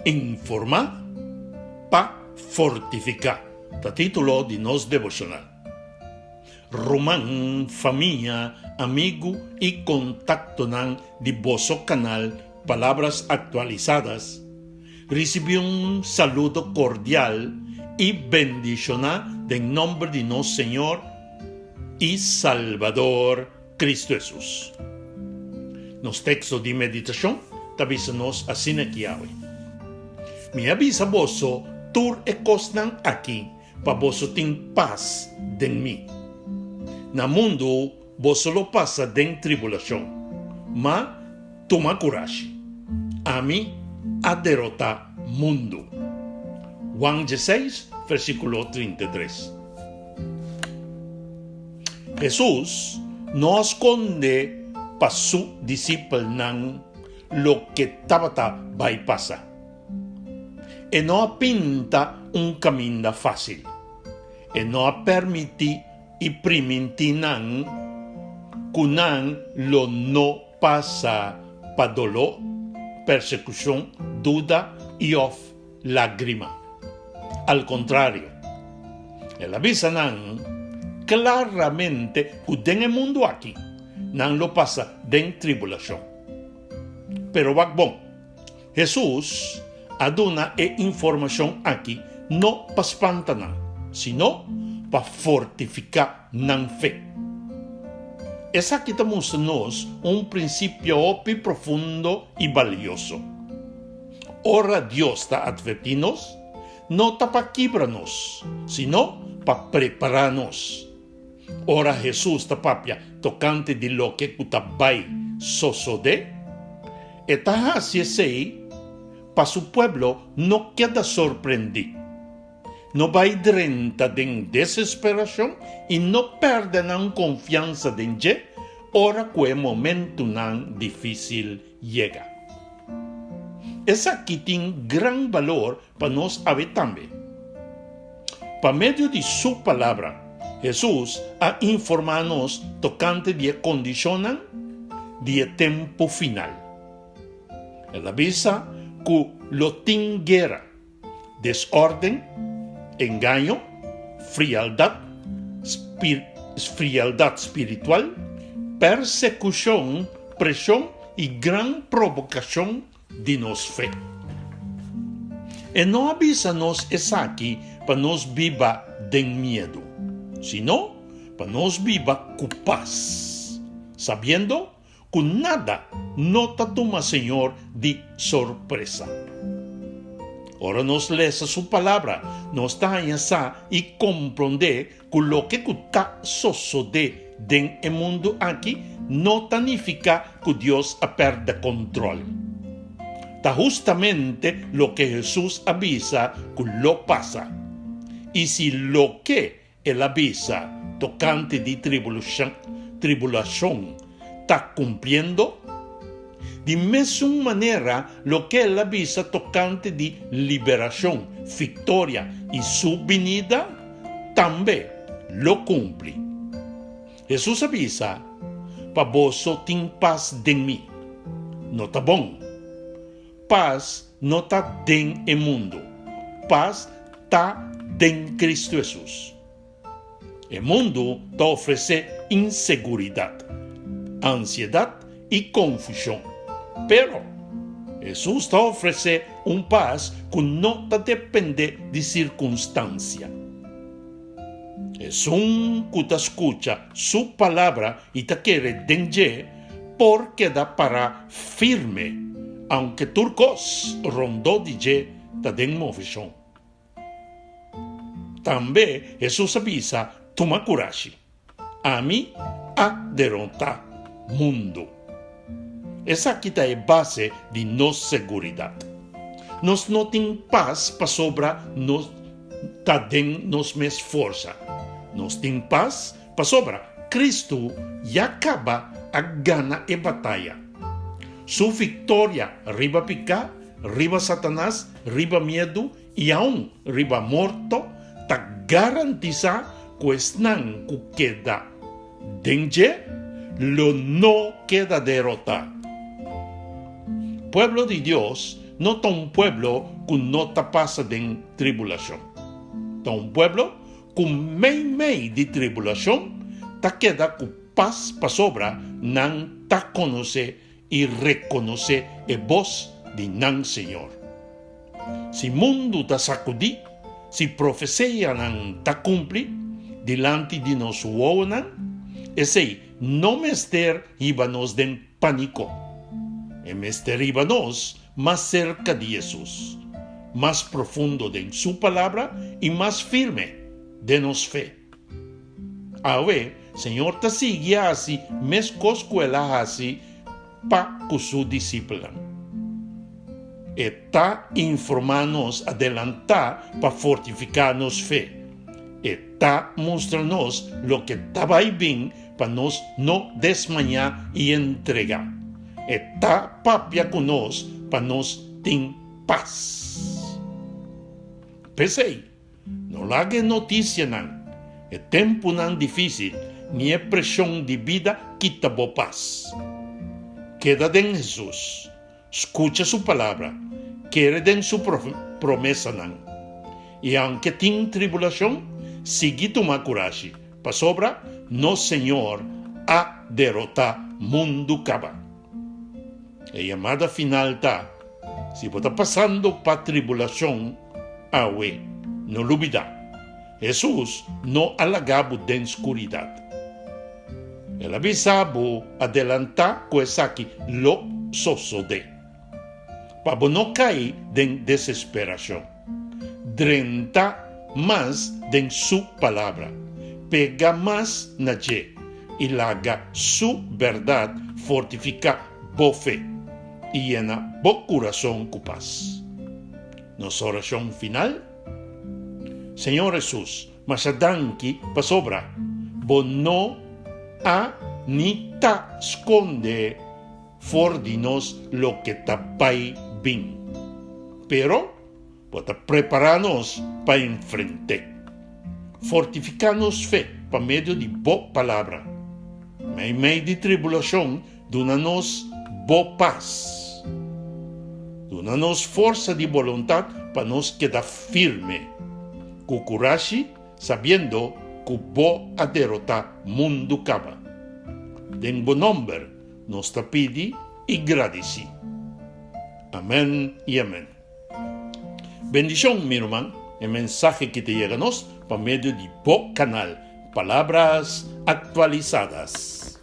informar para fortificar. Ta título de nos devocional. Román, familia, amigo y contacto de vosso canal Palabras Actualizadas. Recibió un saludo cordial y bendicional en nombre de nuestro Señor y Salvador Cristo Jesús. Nos textos de meditación avisanos así aquí hoy. Me avisa vosso tur e costan aquí para vosso tin paz den mí. Na mundo vosso lo pasa den tribulación, ma toma coragem. A mí a derrotar mundo. Juan 16, versículo 33. Jesús no esconde para su discípulo lo que tabata va y pasa. E no pinta un camino fácil. E no permite y primintinan kunan lo no pasa pa dolor, persecución, duda y lágrima. Al contrario, el avisan claramente que en el mundo aquí nan lo pasa den tribulación. Pero bon, Jesús aduna información aquí no para espantar, sino para fortificar nan fe. Esa aquí nos un principio profundo y valioso. Ora Dios está advertinos, no para quibrarnos, sino para prepararnos. Ora Jesús está papia tocante de lo que kutabai sosode. Eta así sei, para su pueblo no queda sorprendido. No va drenta de desesperación y no perderán confianza en je, ora que el momento tan difícil llega. Es aquí tiene gran valor para nos también. Para medio de su palabra, Jesús ha informado tocante de condiciones de tiempo final. Él avisa que lo tinguera desorden, engaño, frialdad espiritual, persecución, presión y gran provocación de nos fe. Y no avísanos es aquí para nos viva de miedo, sino para nos viva con paz, sabiendo que nada no te toma Señor de sorpresa. Ahora nos lesa su palabra, nos da y comprende que lo que está sucede en el mundo aquí no significa que Dios ha perdido control. Está justamente lo que Jesús avisa que lo pasa. Y si lo que él avisa tocante de tribulación está cumpliendo, de misma manera, lo que él avisa tocante de liberación, victoria y su venida, también lo cumple. Jesús avisa, para vos ten paz de mí. No está bon. Paz no está en el mundo. Paz está en Cristo Jesús. El mundo te ofrece inseguridad, ansiedad y confusión. Pero Jesús te ofrece un paz que no te depende de circunstancia. Es un que te escucha su palabra y te quiere denye porque da para firme, aunque turcos rondó de ye te den movición. También Jesús avisa, toma coraje. A mí a derrotar mundo. Esa aquí es base de nuestra seguridad. Nos no tiene paz para sobra nos den nos mes fuerza. Nos tiene paz para sobra. Cristo ya acaba a gana e batalla. Su victoria arriba pica, arriba Satanás, arriba miedo y aún arriba muerto, ta garantiza que están que queda denje, lo no queda derrotar. Pueblo de Dios no está un pueblo que no está pasa de tribulación. Está un pueblo con mei de tribulación, ta queda con paz pa sobra, nan ta conoce y reconoce el voz de nan Señor. Si mundo ta sacudí, si profecía nan ta cumpli, delante de nos nan, ese no mester íbanos den pánico. El mester íbanos más cerca de Jesús, más profundo de su palabra y más firme de nos fe. A ver, Señor te sigue así, mes coscuela así, pa con su discípula. Está informarnos adelantar para fortificarnos fe. Está mostrarnos lo que estaba bien para nos no desmayar y entregar. Está papia con nos para nos ten paz. Pensei, no la haga noticia nan. El tiempo nan difícil, ni es presión de vida quita bo paz. Quédate en Jesús, escucha su palabra, quédate en su promesa nan. Y aunque tiene tribulación, sigue tomar coraje. Pa sobra, no Señor a derrotar mundo caba. La llamada final está, si está pasando pa tribulación, awe, no lo olvida. Jesús no alagaba de oscuridad. El avisabo adelanta cosa que lo sosode. Para no caer en desesperación. Drenta más de su palabra. Pega más na ye. Y laga su verdad fortifica bo fe. Y llena bo corazón con paz. Nuestra oración final. Señor Jesús, masadanki pa sobra, bo no a ni ta esconde for de nos lo que tapai bien. Pero, bota prepararnos para enfrentar. Fortificarnos fe pa medio de bo palabra. Meio de tribulación, dona-nos bo paz. Dona-nos força de voluntad para nos quedar firme. Com coragem, sabiendo que bo a derrotar mundo caba. Den bom nombre, nos te pidi y agradeci. Amén y amén. Bendición, mi hermano, el mensaje que te llega a nos por medio de bo canal, Palabras Actualizadas.